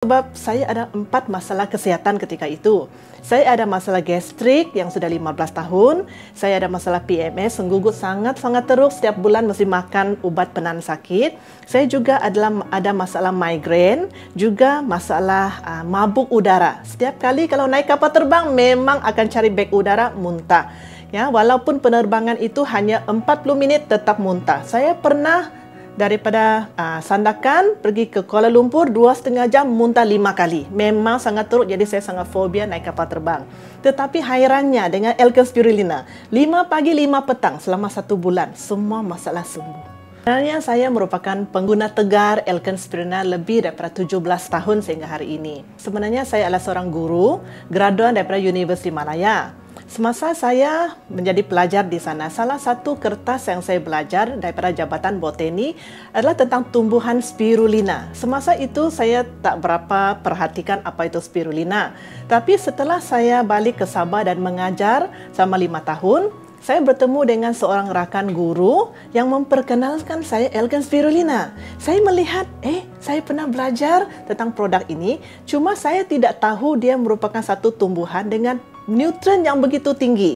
Sebab saya ada 4 masalah kesihatan ketika itu. Saya ada masalah gastrik yang sudah 15 tahun. Saya ada masalah PMS, senggugut sangat-sangat teruk. Setiap bulan mesti makan ubat penahan sakit. Saya juga ada masalah migrain, juga masalah mabuk udara. Setiap kali kalau naik kapal terbang, memang akan cari beg udara, muntah. Ya, walaupun penerbangan itu hanya 40 minit tetap muntah. Saya pernah daripada Sandakan pergi ke Kuala Lumpur 2,5 jam muntah 5 kali. Memang sangat teruk, jadi saya sangat fobia naik kapal terbang. Tetapi hairannya dengan Alken Spirulina, 5 pagi 5 petang selama 1 bulan, semua masalah sembuh. Sebenarnya saya merupakan pengguna tegar Alken Spirulina lebih daripada 17 tahun sehingga hari ini. Sebenarnya saya adalah seorang guru, graduan daripada Universiti Malaya. Semasa saya menjadi pelajar di sana, salah satu kertas yang saya belajar daripada Jabatan Botani adalah tentang tumbuhan spirulina. Semasa itu saya tak berapa perhatikan apa itu spirulina. Tapi setelah saya balik ke Sabah dan mengajar selama 5 tahun, saya bertemu dengan seorang rakan guru yang memperkenalkan saya Alken Spirulina. Saya melihat, saya pernah belajar tentang produk ini, cuma saya tidak tahu dia merupakan satu tumbuhan dengan nutrien yang begitu tinggi.